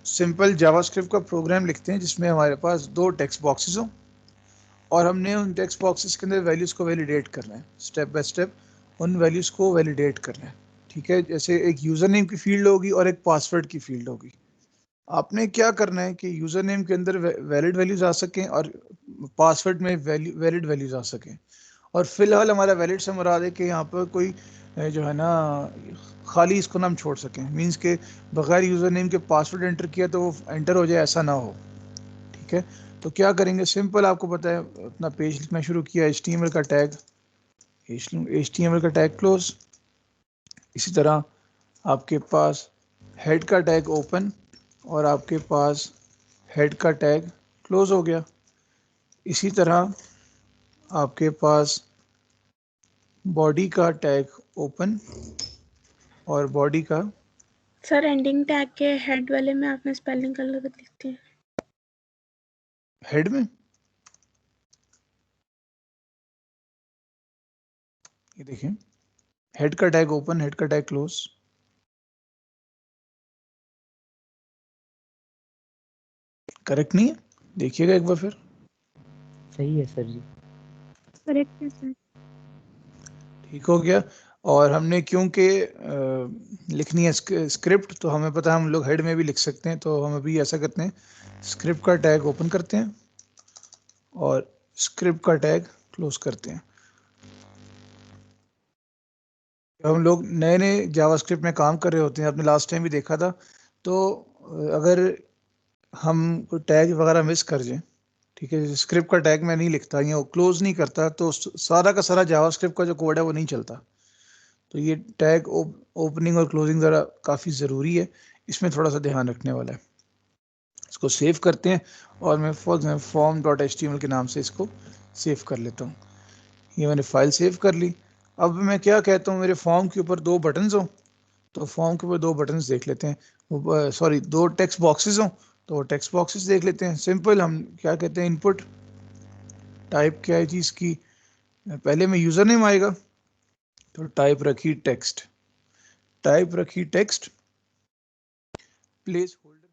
Simple JavaScript का programme लिखते हैं जिसमें हमारे पास दो टेक्स्ट बॉक्सेस हों और हमने उन टेक्स्ट बॉक्सेस के अंदर वैल्यूज़ को वैलिडेट करना है, स्टेप बाय स्टेप उन वैल्यूज़ को वैलिडेट करना है। ठीक है, जैसे एक यूज़र नेम की फील्ड होगी और एक पासवर्ड की फील्ड होगी। आपने क्या करना है कि यूज़र नेम के अंदर वैलिड वैल्यूज़ आ सकें और पासवर्ड में वैलिड वैल्यूज़ आ सकें। और फिलहाल हमारा वैलिड से मुराद है कि यहाँ पर कोई जो है ना खाली इसको ना हम छोड़ सकें, मींस के बगैर यूज़र नेम के पासवर्ड एंटर किया तो वो एंटर हो जाए, ऐसा ना हो। ठीक है, तो क्या करेंगे, सिंपल आपको पता है, अपना पेज लिखना शुरू किया, HTML का टैग, HTML का टैग क्लोज। इसी तरह आपके पास हेड का टैग ओपन और आपके पास हेड का टैग क्लोज हो गया। इसी तरह आपके पास बॉडी का टैग ओपन और बॉडी का। सर एंडिंग टैग के हेड वाले में आपने स्पेलिंग गलत लिखती है। हेड में ये देखें, हेड का टैग ओपन, हेड का टैग क्लोज। करेक्ट नहीं है, देखिएगा एक बार फिर। सही है सर जी। करेक्ट है सर। ठीक हो गया। और हमने क्योंकि लिखनी है स्क्रिप्ट, तो हमें पता है हम लोग हेड में भी लिख सकते हैं, तो हम अभी ऐसा करते हैं, स्क्रिप्ट का टैग ओपन करते हैं और स्क्रिप्ट का टैग क्लोज करते हैं। हम लोग नए नए जावास्क्रिप्ट में काम कर रहे होते हैं, आपने लास्ट टाइम भी देखा था, तो अगर हम कोई टैग वगैरह मिस कर जाएं, ठीक है, स्क्रिप्ट का टैग मैं नहीं लिखता या क्लोज नहीं करता, तो सारा का सारा जावास्क्रिप्ट का जो कोड है वो नहीं चलता। तो ये टैग ओपनिंग और क्लोजिंग ज़रा काफ़ी ज़रूरी है, इसमें थोड़ा सा ध्यान रखने वाला है। इसको सेव करते हैं और मैं फॉर एग्जाम्पल form.html के नाम से इसको सेव कर लेता हूँ। ये मैंने फाइल सेव कर ली। अब मैं क्या कहता हूँ, मेरे फॉर्म के ऊपर दो बटन्स हों, तो फॉर्म के ऊपर दो बटन्स देख लेते हैं, सॉरी दो टेक्स्ट बॉक्सेस हों, तो टेक्स्ट बॉक्सेस देख लेते हैं। सिंपल, हम क्या कहते हैं, इनपुट टाइप क्या है चीज़ की, पहले में यूज़र नेम आएगा, तो टाइप रखी टेक्स्ट, टाइप रखी टेक्स्ट, प्लेस होल्डर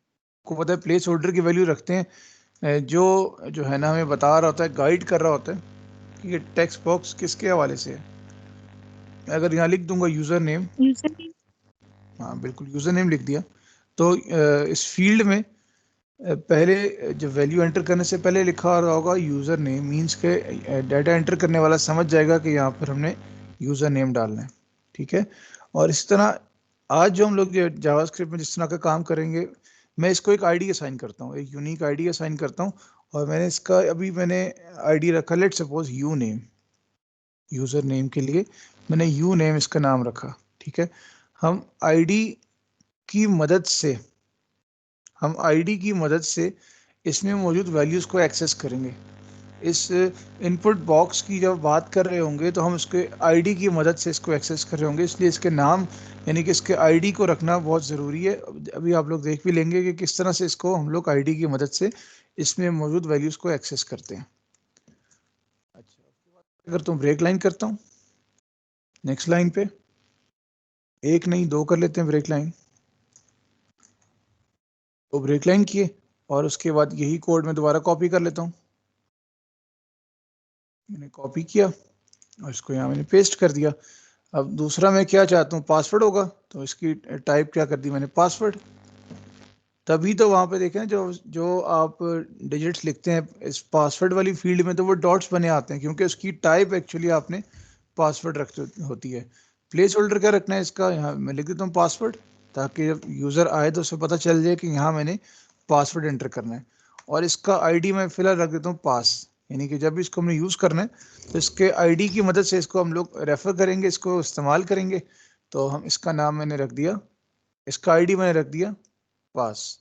को पता है प्लेस होल्डर की वैल्यू रखते हैं, जो है ना हमें बता रहा होता है, गाइड कर रहा होता है कि ये टेक्स्ट बॉक्स किसके हवाले से है। मैं अगर यहाँ लिख दूंगा यूज़र नेम, हाँ बिल्कुल यूज़र नेम लिख दिया, तो इस फील्ड में पहले जब वैल्यू एंटर करने से पहले लिखा रहा होगा यूज़र नेम, मीन्स के डाटा एंटर करने वाला समझ जाएगा कि यहाँ पर हमने यूज़र नेम डालना है। ठीक है, और इस तरह आज जो हम लोग जावास्क्रिप्ट में जिस तरह का काम करेंगे, मैं इसको एक आईडी असाइन करता हूँ, एक यूनिक आईडी असाइन करता हूँ, और मैंने इसका मैंने आईडी रखा, let suppose you name, user name के लिए मैंने यू नेम इसका नाम रखा। ठीक है, हम आईडी की मदद से इसमें मौजूद वैल्यूज़ को एक्सेस करेंगे। इस इनपुट बॉक्स की जब बात कर रहे होंगे तो हम इसके आईडी की मदद से इसको एक्सेस कर रहे होंगे, इसलिए इसके नाम यानी कि इसके आईडी को रखना बहुत ज़रूरी है। अभी आप लोग देख भी लेंगे कि किस तरह से इसको हम लोग आईडी की मदद से इसमें मौजूद वैल्यूज़ को एक्सेस करते हैं। अच्छा, अगर तुम ब्रेक लाइन करता हूँ नेक्स्ट लाइन पे, एक नहीं दो कर लेते हैं ब्रेक लाइन, तो ब्रेक लाइन किए और उसके बाद यही कोड मैं दोबारा कॉपी कर लेता हूँ। मैंने कॉपी किया और इसको यहाँ मैंने पेस्ट कर दिया। अब दूसरा मैं क्या चाहता हूँ, पासवर्ड होगा, तो इसकी टाइप क्या कर दी मैंने, पासवर्ड। तभी तो वहाँ पे देखें जो जो आप डिजिट्स लिखते हैं इस पासवर्ड वाली फील्ड में, तो वो डॉट्स बने आते हैं क्योंकि उसकी टाइप एक्चुअली आपने पासवर्ड रख होती है। प्लेस होल्डर क्या रखना है इसका, यहाँ मैं लिख देता हूँ पासवर्ड, ताकि जब यूज़र आए तो उसे पता चल जाए कि यहाँ मैंने पासवर्ड एंटर करना है। और इसका आईडी मैं फिलहाल रख देता हूँ पास, यानी कि जब भी इसको हमने यूज़ करना है तो इसके आईडी की मदद से इसको हम लोग रेफ़र करेंगे, इसको इस्तेमाल करेंगे। तो हम इसका नाम मैंने रख दिया, इसका आईडी मैंने रख दिया पास।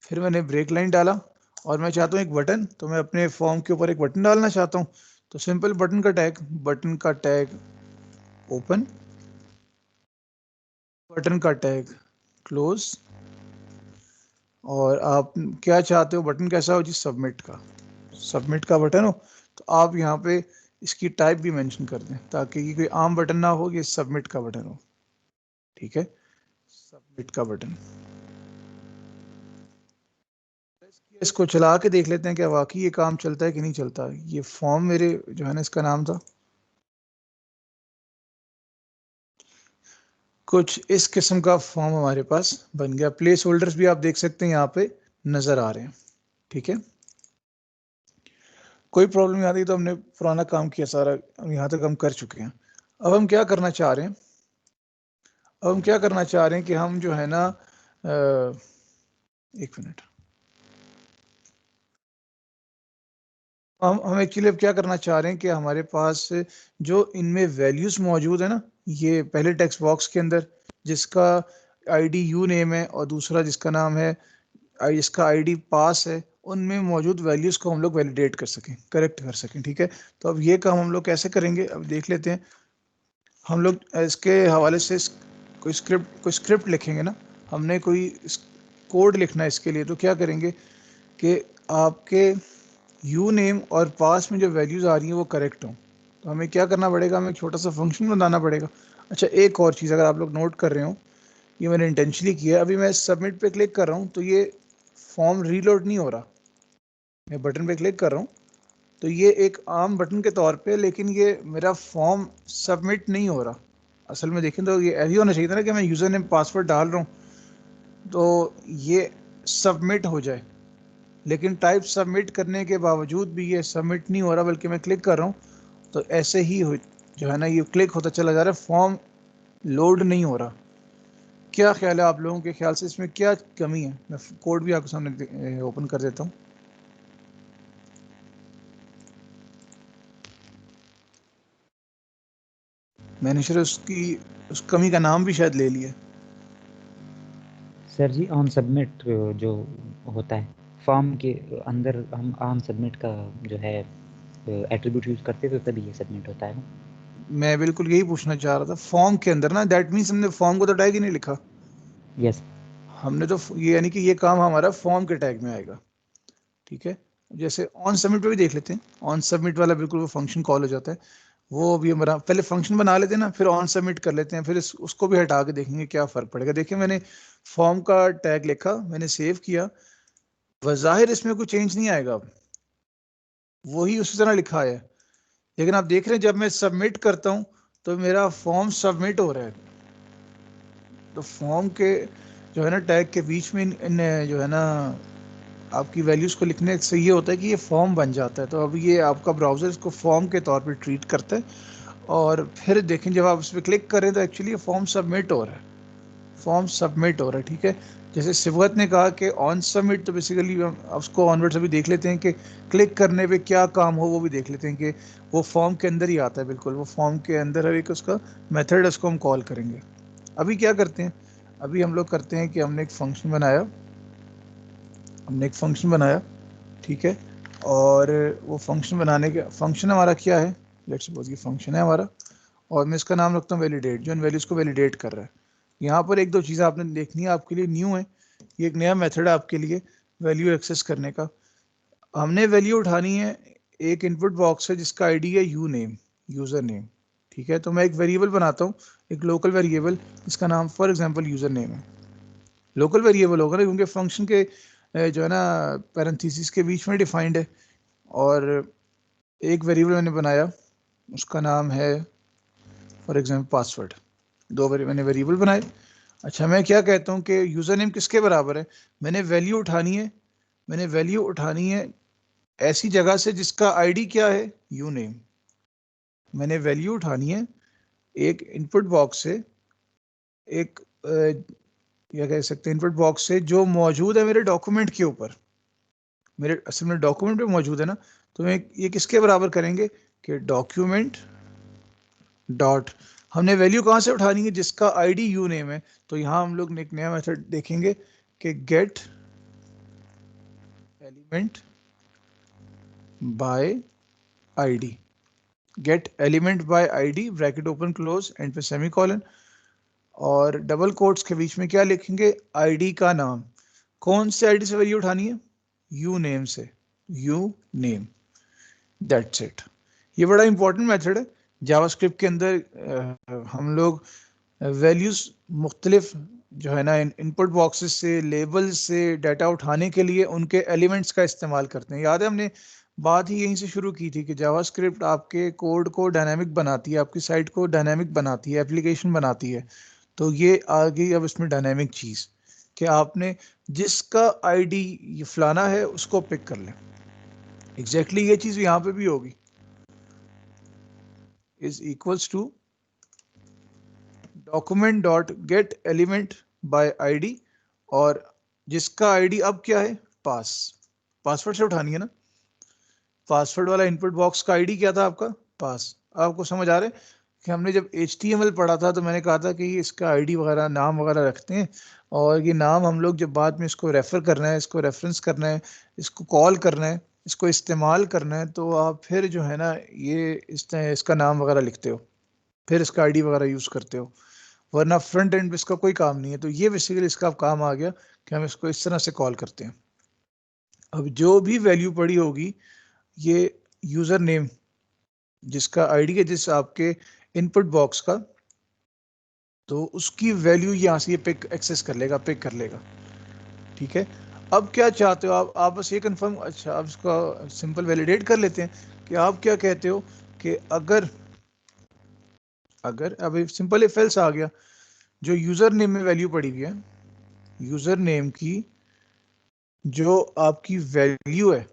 फिर मैंने ब्रेक लाइन डाला और मैं चाहता हूँ एक बटन, तो मैं अपने फॉर्म के ऊपर एक बटन डालना चाहता हूँ, तो सिंपल बटन का टैग ओपन, बटन का टैग क्लोज, और आप क्या चाहते हो बटन कैसा हो जी, सबमिट का बटन हो, तो आप यहाँ पे इसकी टाइप भी मेंशन कर दें ताकि ये कोई आम बटन ना हो, ये सबमिट का बटन हो। ठीक है, सबमिट का बटन, इसको चला के देख लेते हैं क्या वाकई ये काम चलता है कि नहीं चलता। ये फॉर्म मेरे जो है ना इसका नाम था कुछ इस किस्म का फॉर्म हमारे पास बन गया। प्लेस होल्डर्स भी आप देख सकते हैं यहाँ पे नजर आ रहे हैं। ठीक है, कोई प्रॉब्लम नहीं आती तो हमने पुराना काम किया सारा, यहाँ तक हम कर चुके हैं। अब हम क्या करना चाह रहे हैं, अब हम क्या करना चाह रहे हैं कि हम जो है ना एक मिनट, हम एक्चुअली अब क्या करना चाह रहे हैं कि हमारे पास जो इनमें वैल्यूज मौजूद है ना, ये पहले टेक्स्ट बॉक्स के अंदर जिसका आईडी यू नेम है और दूसरा जिसका नाम है जिसका आईडी पास है, उनमें मौजूद वैल्यूज को हम लोग वैलिडेट कर सकें, करेक्ट कर सकें। ठीक है, तो अब ये काम हम लोग कैसे करेंगे अब देख लेते हैं। हम लोग इसके हवाले से कोई स्क्रिप्ट लिखेंगे ना, हमने कोई कोड लिखना है इसके लिए, तो क्या करेंगे कि आपके यू नेम और पास में जो वैल्यूज़ आ रही हैं वो करेक्ट हों। तो हमें क्या करना पड़ेगा, हमें एक छोटा सा फंक्शन बनाना पड़ेगा। अच्छा, एक और चीज़ अगर आप लोग नोट कर रहे हो, ये मैंने इंटेंशनली किया है, अभी मैं सबमिट पे क्लिक कर रहा हूँ तो ये फॉर्म रीलोड नहीं हो रहा। मैं बटन पे क्लिक कर रहा हूँ तो ये एक आम बटन के तौर पे, लेकिन ये मेरा फॉर्म सबमिट नहीं हो रहा। असल में देखें तो ये ऐसे होना चाहिए था ना कि मैं यूज़र नेम पासवर्ड डाल रहा हूँ तो ये सबमिट हो जाए, लेकिन टाइप सबमिट करने के बावजूद भी ये सबमिट नहीं हो रहा, बल्कि मैं क्लिक कर रहा हूँ तो ऐसे ही जो है ना ये क्लिक होता चला जा रहा है, फॉर्म लोड नहीं हो रहा। क्या ख्याल है आप लोगों के ख्याल से इसमें क्या कमी है? मैं कोड भी आपके सामने ओपन कर देता हूँ। मैंने शायद उस कमी का नाम भी शायद ले लिया। सर जी ऑन सबमिट जो होता है फॉर्म के अंदर, हम ऑन सबमिट का जो है एट्रीब्यूट यूज करते हैं तो तभी ये सबमिट होता है ना। मैं बिल्कुल यही पूछना चाह रहा था, फॉर्म के अंदर ना, दैट मीन्स हमने फॉर्म को तो टैग ही नहीं लिखा। यस। हमने तो ये यानी कि ये काम हमारा फॉर्म के टैग में आएगा। ठीक है, जैसे ऑन सबमिट पे भी देख लेते हैं, ऑन सबमिट वाला बिल्कुल वो फंक्शन कॉल हो जाता है। वो भी हमारा पहले फंक्शन बना लेते हैं ना, फिर ऑन सबमिट कर लेते हैं, फिर उसको भी हटा के देखेंगे क्या फ़र्क पड़ेगा। देखिए मैंने फॉर्म का टैग लिखा, मैंने सेव किया, वज़ाहिर इसमें कोई चेंज नहीं आएगा, वही उसी तरह लिखा है। लेकिन आप देख रहे हैं जब मैं सबमिट करता हूँ तो मेरा फॉर्म सबमिट हो रहा है। तो फॉर्म के जो है ना टैग के बीच में इन जो है ना आपकी वैल्यूज़ को लिखने से ये होता है कि ये फॉर्म बन जाता है। तो अब ये आपका ब्राउज़र इसको फॉर्म के तौर पे ट्रीट करता है, और फिर देखें जब आप इस पर क्लिक करें तो एक्चुअली ये फॉर्म सबमिट हो रहा है, फॉर्म सबमिट हो रहा है। ठीक है, जैसे सिबगत ने कहा कि ऑन सबमिट, तो बेसिकली हम उसको ऑनवर्ड्स अभी देख लेते हैं कि क्लिक करने पे क्या काम हो, वो भी देख लेते हैं कि वो फॉर्म के अंदर ही आता है। बिल्कुल वो फॉर्म के अंदर है, एक उसका मेथड है, उसको हम कॉल करेंगे। अभी क्या करते हैं, अभी हम लोग करते हैं कि हमने एक फंक्शन बनाया, ठीक है, और वो फंक्शन बनाने के फंक्शन हमारा क्या है, लेट्स सपोज ये फंक्शन है हमारा, और मैं इसका नाम रखता हूँ वैलिडेट, जो इन वैल्यूज़ को वैलिडेट कर रहा है। यहाँ पर एक दो चीज़ें आपने देखनी है, आपके लिए न्यू है, ये एक नया मेथड है आपके लिए वैल्यू एक्सेस करने का। हमने वैल्यू उठानी है, एक इनपुट बॉक्स है जिसका आईडी है यू नेम, यूज़र नेम। ठीक है, तो मैं एक वेरिएबल बनाता हूँ, एक लोकल वेरिएबल जिसका नाम फॉर एग्जांपल यूज़र नेम है। लोकल वेरिएबल होगा ना, क्योंकि फंक्शन के जो है ना पैरेंथेसिस के बीच में डिफाइंड है। और एक वेरिएबल मैंने बनाया, उसका नाम है फॉर एग्जांपल पासवर्ड। दो मैंने वेरिएबल बनाए। अच्छा, मैं क्या कहता हूँ कि यूज़र नेम किसके बराबर है, मैंने वैल्यू उठानी है ऐसी जगह से जिसका आईडी क्या है, यू नेम। मैंने वैल्यू उठानी है एक इनपुट बॉक्स से, एक क्या कह सकते हैं इनपुट बॉक्स से जो मौजूद है मेरे डॉक्यूमेंट के ऊपर, मेरे असल में डॉक्यूमेंट पे मौजूद है ना। तो मैं ये किसके बराबर करेंगे कि डॉक्यूमेंट डॉट, हमने वैल्यू कहाँ से उठानी है, जिसका आईडी यू नेम है। तो यहाँ हम लोग एक नया मेथड देखेंगे कि gate element by ID, gate element by ID bracket open close and पे सेमीकोलन, और डबल कोट्स के बीच में क्या लिखेंगे, आईडी का नाम। कौन से आईडी से वैल्यू उठानी है, यू नेम से, यू नेम, दैट्स इट। ये बड़ा इंपॉर्टेंट मेथड है जावास्क्रिप्ट के अंदर। हम लोग वैल्यूज मुख्तलिफ जो है ना इनपुट बॉक्सेस से, लेबल्स से डाटा उठाने के लिए उनके एलिमेंट्स का इस्तेमाल करते हैं। याद है हमने बात ही यहीं से शुरू की थी कि जावास्क्रिप्ट आपके कोड को डायनामिक बनाती है, आपकी साइट को डायनामिक बनाती है, एप्लीकेशन बनाती है। तो ये आ गई अब इसमें डायनामिक चीज़ कि आपने जिसका आईडी फलाना है उसको पिक कर लें। एग्जैक्टली ये चीज़ यहाँ पे भी होगी, is equals to document dot get element by ID, और जिसका आईडी अब क्या है, पासवर्ड से उठानी है ना। पासवर्ड वाला इनपुट बॉक्स का आईडी क्या था आपका, पास। आपको समझ आ रहा है कि हमने जब HTML पढ़ा था तो मैंने कहा था कि इसका आईडी वगैरह नाम वगैरह रखते हैं, और ये नाम हम लोग जब बाद में इसको रेफर करना है, इसको रेफरेंस करना है, इसको कॉल करना है, इसको इस्तेमाल करना है, तो आप फिर जो है ना ये इसका नाम वगैरह लिखते हो, फिर इसका आईडी वगैरह यूज़ करते हो, वरना फ्रंट एंड पे इसका कोई काम नहीं है। तो ये बेसिकली इसका काम आ गया कि हम इसको इस तरह से कॉल करते हैं। अब जो भी वैल्यू पड़ी होगी, ये यूज़र नेम जिसका आईडी है जिस आपके इनपुट बॉक्स का, तो उसकी वैल्यू यहाँ से ये पिक एक्सेस कर लेगा, पिक कर लेगा। ठीक है, अब क्या चाहते हो आप बस ये कंफर्म, अच्छा अब इसका सिंपल वैलिडेट कर लेते हैं कि आप क्या कहते हो कि अगर अब सिंपल इफ एल्स आ गया, जो यूज़र नेम में वैल्यू पड़ी हुई है, यूज़र नेम की जो आपकी वैल्यू है,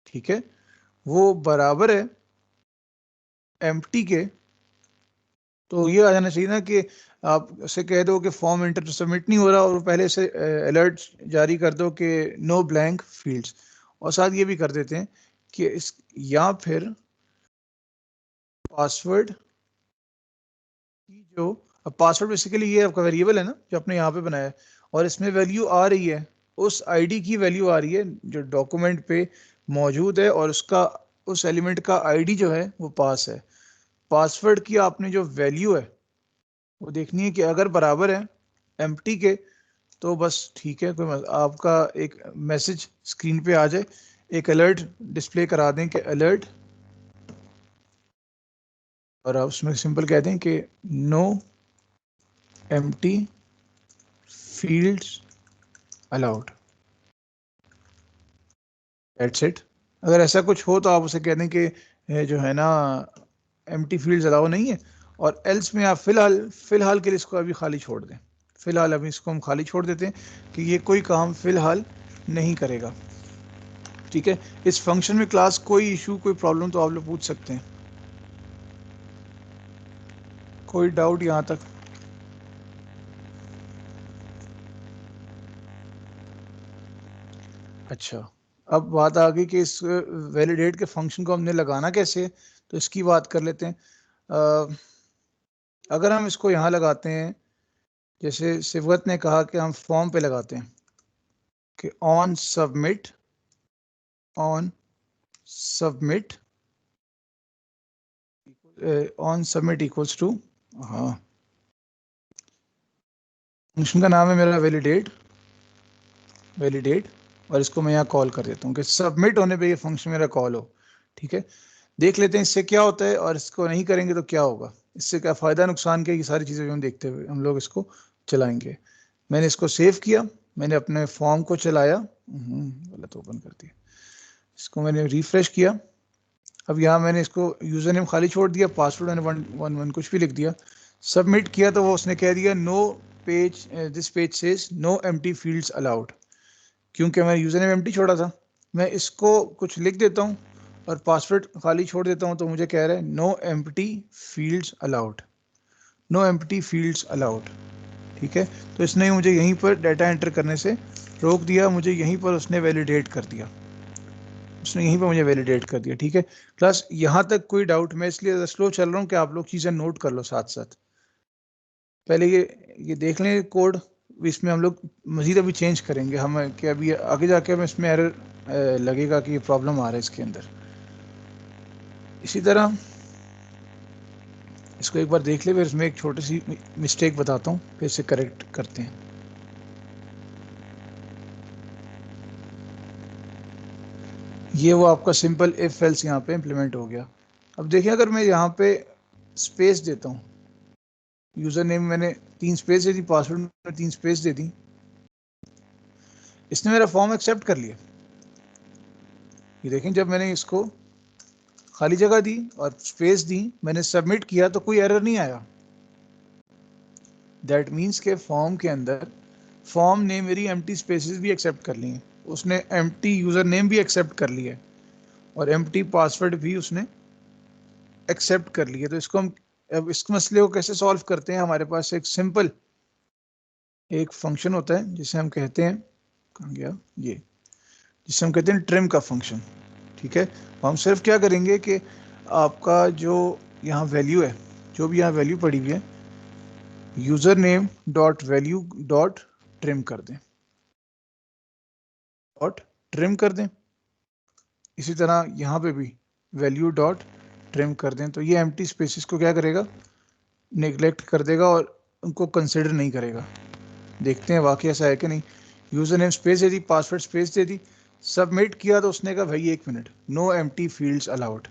ठीक है, वो बराबर है एम्प्टी के, तो ये आ जाना चाहिए ना कि आप उसे कह दो कि फॉर्म इंटर सबमिट नहीं हो रहा, और पहले से अलर्ट जारी कर दो कि नो ब्लैंक फील्ड्स, और साथ ये भी कर देते हैं कि इस या फिर पासवर्ड की जो, अब पासवर्ड बेसिकली ये आपका वेरिएबल है ना जो आपने यहाँ पे बनाया है, और इसमें वैल्यू आ रही है, उस आईडी की वैल्यू आ रही है जो डॉक्यूमेंट पे मौजूद है, और उसका उस एलिमेंट का आईडी जो है वो पास है। पासवर्ड की आपने जो वैल्यू है वो देखनी है कि अगर बराबर है एम्प्टी के, तो बस ठीक है, आपका एक मैसेज स्क्रीन पे आ जाए, एक अलर्ट डिस्प्ले करा दें कि अलर्ट, और आप उसमें सिंपल कह दें कि no empty fields allowed, that's it. अगर ऐसा कुछ हो तो आप उसे कह दें कि जो है ना एम्प्टी फील्ड्स अलाउ नहीं है, और एल्स में आप फिलहाल के लिए इसको अभी खाली छोड़ दें। फिलहाल अभी इसको हम खाली छोड़ देते हैं कि ये कोई काम फिलहाल नहीं करेगा। ठीक है, इस फंक्शन में क्लास कोई इशू कोई प्रॉब्लम तो आप लोग पूछ सकते हैं, कोई डाउट यहाँ तक? अच्छा, अब बात आ गई कि इस वैलिडेट के फंक्शन को हमने लगाना कैसे है, तो इसकी बात कर लेते हैं। अगर हम इसको यहाँ लगाते हैं, जैसे सिफत ने कहा कि हम फॉर्म पे लगाते हैं कि ऑन सबमिट इक्वल्स टू, हाँ फंक्शन का नाम है मेरा वैलिडेट, और इसको मैं यहाँ कॉल कर देता हूँ कि सबमिट होने पे ये फंक्शन मेरा कॉल हो। ठीक है, देख लेते हैं इससे क्या होता है, और इसको नहीं करेंगे तो क्या होगा, इससे क्या फ़ायदा नुकसान क्या, ये सारी चीज़ें हम देखते हुए हम लोग इसको चलाएंगे। मैंने इसको सेव किया, मैंने अपने फॉर्म को चलाया, गलत ओपन कर दिया, इसको मैंने रिफ्रेश किया। अब यहाँ मैंने इसको यूज़र नेम खाली छोड़ दिया, पासवर्ड मैंने 111 कुछ भी लिख दिया, सबमिट किया, तो वो उसने कह दिया no page, this page says no empty fields allowed, क्योंकि मैंने यूज़र नेम एम्प्टी छोड़ा था। मैं इसको कुछ लिख देता हूँ और पासवर्ड खाली छोड़ देता हूँ, तो मुझे कह रहा है no empty fields allowed, no empty fields allowed. ठीक है, तो इसने मुझे यहीं पर डाटा एंटर करने से रोक दिया, मुझे यहीं पर उसने वैलिडेट कर दिया, उसने यहीं पर मुझे वैलिडेट कर दिया। ठीक है, प्लस यहाँ तक कोई डाउट, मैं इसलिए स्लो चल रहा हूँ कि आप लोग चीज़ें नोट कर लो साथ साथ। पहले ये देख लें कोड, इसमें हम लोग मज़ीद अभी चेंज करेंगे हम, कि अभी आगे जाके हमें इसमें एरर लगेगा कि ये प्रॉब्लम आ रहा है इसके अंदर। इसी तरह इसको एक बार देख ले, फिर इसमें एक छोटी सी मिस्टेक बताता हूँ, फिर इसे करेक्ट करते हैं। ये वो आपका सिंपल इफ एल्स यहाँ पे इम्प्लीमेंट हो गया। अब देखिए, अगर मैं यहाँ पे स्पेस देता हूँ, यूजर नेम मैंने 3 स्पेस दे दी, पासवर्ड में 3 स्पेस दे दी। इसने मेरा फॉर्म एक्सेप्ट कर लिया। ये देखें, जब मैंने इसको खाली जगह दी और स्पेस दी, मैंने सबमिट किया तो कोई एरर नहीं आया। दैट मीन्स के फॉर्म के अंदर फॉर्म ने मेरी एम्प्टी स्पेसेस भी एक्सेप्ट कर ली हैं, उसने एम्प्टी यूजर नेम भी एक्सेप्ट कर लिया है और एम्प्टी पासवर्ड भी उसने एक्सेप्ट कर लिया। तो इसको हम अब इस मसले को कैसे सॉल्व करते हैं? हमारे पास एक सिंपल एक फंक्शन होता है जिसे हम कहते हैं, कहाँ गया ये, जिसे हम कहते हैं ट्रिम का फंक्शन। ठीक है, हम सिर्फ क्या करेंगे कि आपका जो यहाँ वैल्यू है, जो भी यहाँ वैल्यू पड़ी हुई है, user name dot value dot trim कर दें, डॉट ट्रिम कर दें। इसी तरह यहाँ पे भी वैल्यू डॉट ट्रिम कर दें। तो ये एम्प्टी स्पेसेस को क्या करेगा? नेग्लेक्ट कर देगा और उनको कंसिडर नहीं करेगा। देखते हैं वाकई ऐसा है कि नहीं। यूजर नेम स्पेस दे दी, पासवर्ड स्पेस दे दी, सबमिट किया तो उसने कहा भाई 1 minute, no empty fields allowed,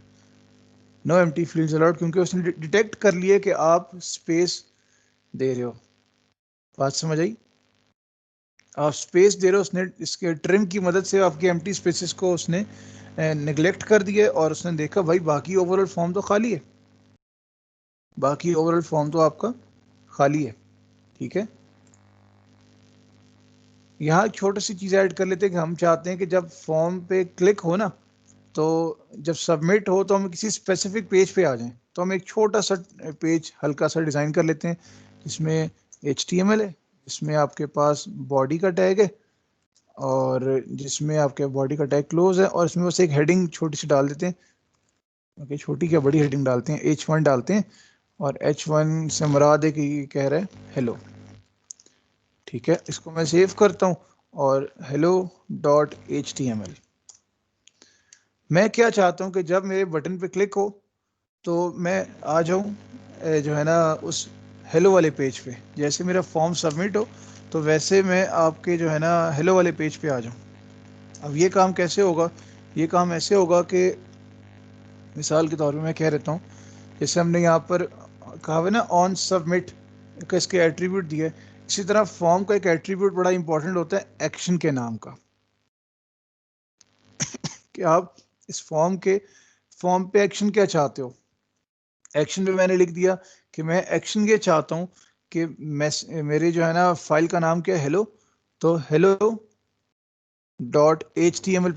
no empty fields allowed, क्योंकि उसने डिटेक्ट कर लिए कि आप स्पेस दे रहे हो। बात समझ आई? आप स्पेस दे रहे हो, उसने इसके ट्रिम की मदद से आपके एम्प्टी स्पेसेस को उसने नेग्लेक्ट कर दिया और उसने देखा भाई बाकी ओवरऑल फॉर्म तो खाली है, बाकी ओवरऑल फॉर्म तो आपका खाली है। ठीक है, यहाँ एक छोटी सी चीज़ ऐड कर लेते हैं कि हम चाहते हैं कि जब फॉर्म पे क्लिक हो ना, तो जब सबमिट हो तो हम किसी स्पेसिफिक पेज पे आ जाएं। तो हम एक छोटा सा पेज हल्का सा डिज़ाइन कर लेते हैं जिसमें HTML है, जिसमें आपके पास बॉडी का टैग है और जिसमें आपके बॉडी का टैग क्लोज है और इसमें बस एक हेडिंग छोटी सी डाल देते हैं। ओके, छोटी क्या बड़ी हेडिंग डालते हैं, H1 डालते हैं और H1 से मुराद है कि ये कह रहा है हेलो। ठीक है, इसको मैं सेव करता हूँ और hello.html। मैं क्या चाहता हूँ कि जब मेरे बटन पे क्लिक हो तो मैं आ जाऊँ जो है ना उस हेलो वाले पेज पे। जैसे मेरा फॉर्म सबमिट हो तो वैसे मैं आपके जो है ना हेलो वाले पेज पे आ जाऊँ। अब ये काम कैसे होगा? ये काम ऐसे होगा कि मिसाल के तौर पे मैं कह देता हूँ, जैसे हमने यहाँ पर कहा है ना ऑन सबमिट का इसके एट्रीब्यूट दिया है, इसी तरह फॉर्म का एक एट्रीब्यूट बड़ा इंपॉर्टेंट होता है एक्शन के नाम का। कि आप इस फॉर्म पे एक्शन क्या चाहते हो। एक्शन पे मैंने लिख दिया कि मैं एक्शन ये चाहता हूँ कि मेरे जो है ना फाइल का नाम क्या है, हेलो, तो hello.html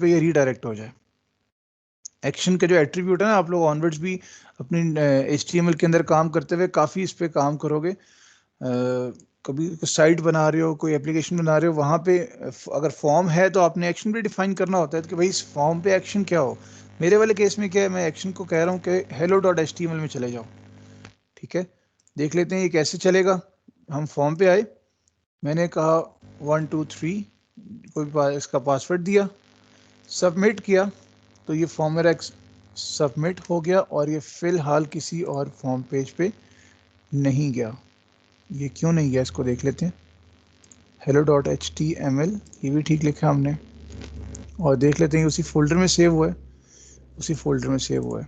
पे ये रीडायरेक्ट हो जाए। एक्शन का जो एट्रीब्यूट है ना, आप लोग ऑनवर्ड्स भी अपनी HTML के अंदर काम करते हुए काफ़ी इस पे काम करोगे। कभी साइट बना रहे हो, कोई एप्लीकेशन बना रहे हो, वहाँ पे अगर फॉर्म है तो आपने एक्शन भी डिफाइन करना होता है कि भाई इस फॉर्म पे एक्शन क्या हो। मेरे वाले केस में क्या है, मैं एक्शन को कह रहा हूँ कि hello.html में चले जाओ। ठीक है, देख लेते हैं ये कैसे चलेगा। हम फॉर्म पे आए, मैंने कहा 1 2 3, कोई इसका पासवर्ड दिया, सबमिट किया तो ये फॉर्म मेरा सबमिट हो गया और ये फ़िलहाल किसी और फॉर्म पेज पे नहीं गया। ये क्यों नहीं गया इसको देख लेते हैं। hello.html ये भी ठीक लिखा हमने और देख लेते हैं उसी फोल्डर में सेव हुआ है, उसी फोल्डर में सेव हुआ है।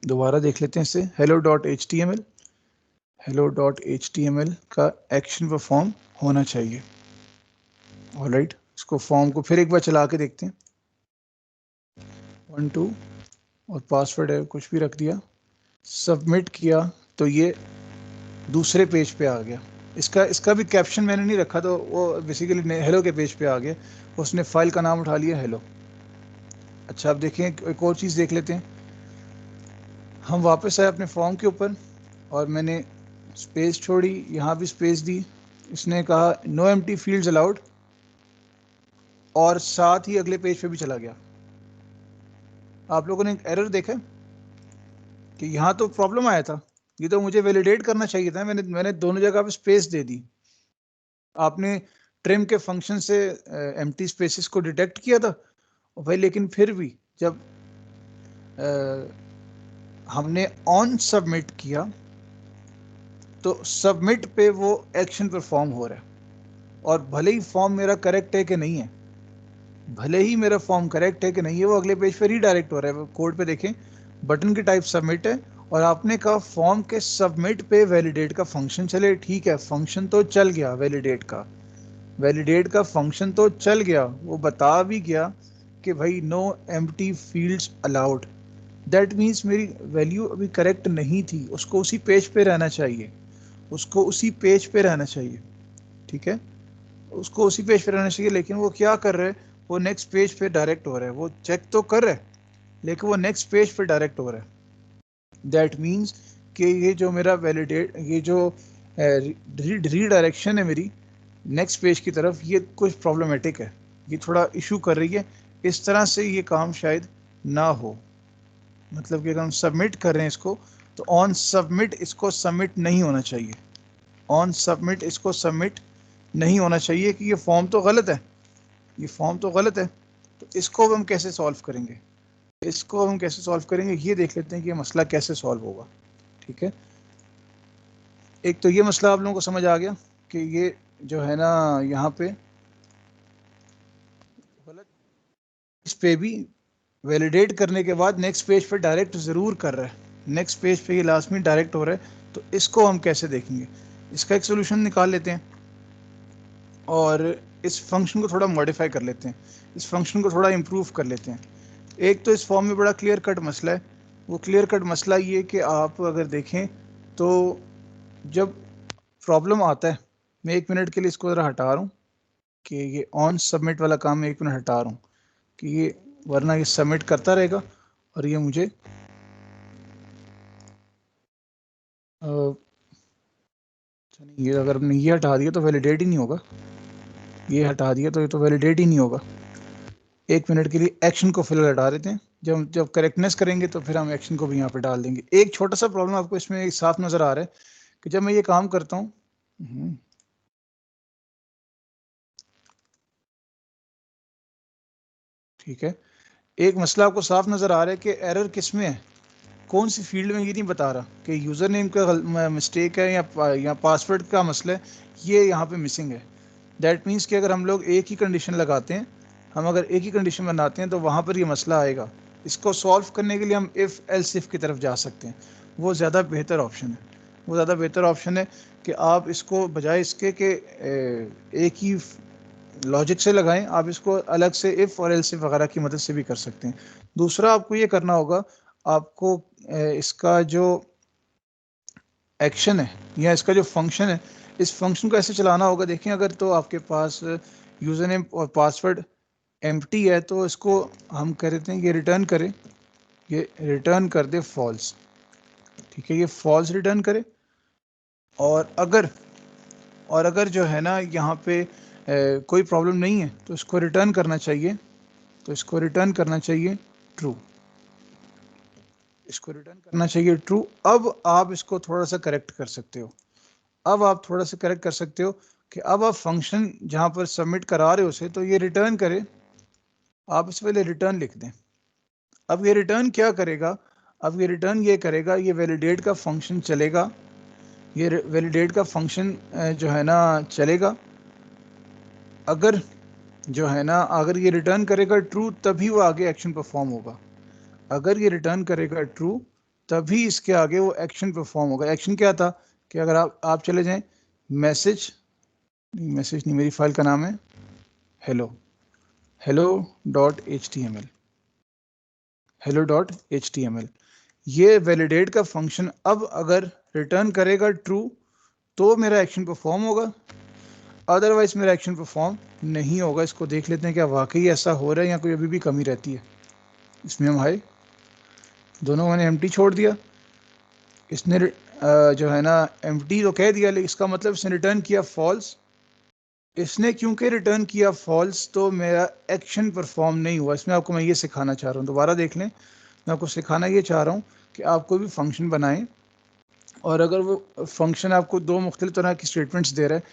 दोबारा देख लेते हैं इसे, hello.html का एक्शन व फॉर्म होना चाहिए। ऑलराइट, इसको फॉर्म को फिर एक बार चला के देखते हैं। 1 2 और पासवर्ड है कुछ भी रख दिया, सबमिट किया तो ये दूसरे पेज पे आ गया। इसका भी कैप्शन मैंने नहीं रखा तो वो बेसिकली हेलो के पेज पे आ गया, उसने फाइल का नाम उठा लिया हेलो। अच्छा, अब देखें एक और चीज़ देख लेते हैं। हम वापस आए अपने फॉर्म के ऊपर और मैंने स्पेस छोड़ी, यहाँ भी स्पेस दी, इसने कहा नो एम्प्टी फील्ड्स अलाउड और साथ ही अगले पेज पे भी चला गया। आप लोगों ने एक एरर देखा कि यहाँ तो प्रॉब्लम आया था, ये तो मुझे वैलिडेट करना चाहिए था, मैंने दोनों जगह पे स्पेस दे दी। आपने ट्रिम के फंक्शन से एम्प्टी स्पेसेस को डिटेक्ट किया था और भाई, लेकिन फिर भी जब हमने ऑन सबमिट किया तो सबमिट पे वो एक्शन परफॉर्म हो रहा है और भले ही फॉर्म मेरा करेक्ट है कि नहीं है, भले ही मेरा फॉर्म करेक्ट है कि नहीं है, वो अगले पेज पे रीडायरेक्ट हो रहा है। कोड पे देखें, बटन की टाइप सबमिट है और आपने कहा फॉर्म के सबमिट पे वैलिडेट का फंक्शन चले, ठीक है, फंक्शन तो चल गया वैलिडेट का फंक्शन तो चल गया, वो बता भी गया कि भाई no empty fields allowed. That means मेरी वैल्यू अभी करेक्ट नहीं थी, उसको उसी पेज पे रहना चाहिए, ठीक है, उसको उसी पेज पे रहना चाहिए। लेकिन वो क्या कर रहे हैं, वो नेक्स्ट पेज पे डायरेक्ट हो रहा है, वो चेक तो कर रहे हैं लेकिन वो नेक्स्ट पेज पे डायरेक्ट हो रहा है। दैट मीन्स कि ये जो मेरा वैलिडेट, ये जो रीडायरेक्शन है मेरी नेक्स्ट पेज की तरफ, ये कुछ प्रॉब्लमेटिक है, ये थोड़ा इशू कर रही है। इस तरह से ये काम शायद ना हो, मतलब कि अगर हम सबमिट कर रहे हैं इसको, तो ऑन सबमिट इसको सबमिट नहीं होना चाहिए, कि ये फॉर्म तो गलत है, तो इसको हम कैसे सॉल्व करेंगे, ये देख लेते हैं कि ये मसला कैसे सॉल्व होगा। ठीक है, एक तो ये मसला आप लोगों को समझ आ गया कि ये जो है ना यहाँ पे गलत, इस पे भी वैलिडेट करने के बाद नेक्स्ट पेज पे डायरेक्ट ज़रूर कर रहा है, नेक्स्ट पेज पे ये लास्ट में डायरेक्ट हो रहा है, तो इसको हम कैसे देखेंगे, इसका एक सोल्यूशन निकाल लेते हैं और इस फंक्शन को थोड़ा मॉडिफाई कर लेते हैं, इस फंक्शन को थोड़ा इम्प्रूव कर लेते हैं। एक तो इस फॉर्म में बड़ा क्लियर कट मसला है, वो क्लियर कट मसला ये कि आप अगर देखें तो जब प्रॉब्लम आता है, मैं 1 मिनट के लिए इसको ज़रा हटा रहा हूँ कि ये ऑन सबमिट वाला काम मैं 1 मिनट हटा रहा हूँ कि ये, वरना ये सबमिट करता रहेगा और ये मुझे ये अगर हमने ये हटा दिया तो वैलिडेट ही नहीं होगा, ये हटा दिया तो ये तो वैलिडेट ही नहीं होगा। 1 मिनट के लिए एक्शन को फिलहाल हटा देते हैं, जब करेक्टनेस करेंगे तो फिर हम एक्शन को भी यहाँ पे डाल देंगे। एक छोटा सा प्रॉब्लम आपको इसमें साफ नज़र आ रहा है कि जब मैं ये काम करता हूँ, ठीक है, एक मसला आपको साफ नज़र आ रहा है कि एरर किस में है, कौन सी फील्ड में, ये नहीं बता रहा कि यूज़र नेम का मिस्टेक है या पासवर्ड का मसला है, ये यहाँ पे मिसिंग है। दैट मीन्स कि अगर हम लोग एक ही कंडीशन लगाते हैं, हम अगर एक ही कंडीशन बनाते हैं तो वहाँ पर ये मसला आएगा। इसको सॉल्व करने के लिए हम इफ़ एल्स इफ़ की तरफ जा सकते हैं, वो ज़्यादा बेहतर ऑप्शन है कि आप इसको बजाय इसके कि एक ही लॉजिक से लगाएं, आप इसको अलग से इफ़ और एल्स इफ वगैरह की मदद से भी कर सकते हैं। दूसरा आपको ये करना होगा, आपको इसका जो एक्शन है या इसका जो फंक्शन है, इस फंक्शन को ऐसे चलाना होगा। देखें, अगर तो आपके पास यूज़र नेम और पासवर्ड एम्प्टी है तो इसको हम कह देते हैं ये रिटर्न कर दे फॉल्स, ठीक है, ये फॉल्स रिटर्न करे। और अगर जो है ना यहाँ पे कोई प्रॉब्लम नहीं है तो इसको रिटर्न करना चाहिए, ट्रू, अब आप इसको थोड़ा सा करेक्ट कर सकते हो, कि अब आप फंक्शन जहाँ पर सबमिट करा रहे हो उसे, तो ये रिटर्न करे, आप इस पहले रिटर्न लिख दें। अब ये रिटर्न क्या करेगा, ये करेगा, ये वैलिडेट का फंक्शन चलेगा, जो है ना चलेगा। अगर जो है ना, अगर ये रिटर्न करेगा ट्रू तभी वो आगे एक्शन परफॉर्म होगा, अगर ये रिटर्न करेगा ट्रू तभी इसके आगे वो एक्शन परफॉर्म होगा। एक्शन क्या था कि अगर आप चले जाएं मैसेज नहीं, मेरी फाइल का नाम है hello.html, ये वैलिडेट का फंक्शन अब अगर रिटर्न करेगा ट्रू तो मेरा एक्शन परफॉर्म होगा, अदरवाइज मेरा एक्शन परफॉर्म नहीं होगा। इसको देख लेते हैं क्या वाकई ऐसा हो रहा है या कोई अभी भी कमी रहती है। इसमें हम हाई दोनों मैंने एम्प्टी छोड़ दिया, इसने जो है ना एम्प्टी तो कह दिया, लेकिन इसका मतलब इसने रिटर्न किया फॉल्स। इसने क्योंकि रिटर्न किया फॉल्स तो मेरा एक्शन परफॉर्म नहीं हुआ। इसमें आपको मैं ये सिखाना चाह रहा हूँ, दोबारा देख लें, मैं आपको सिखाना ये चाह रहा हूँ कि आप कोई भी फंक्शन बनाएं और अगर वो फंक्शन आपको दो मुख्तलिफ तरह की स्टेटमेंट्स दे रहा है,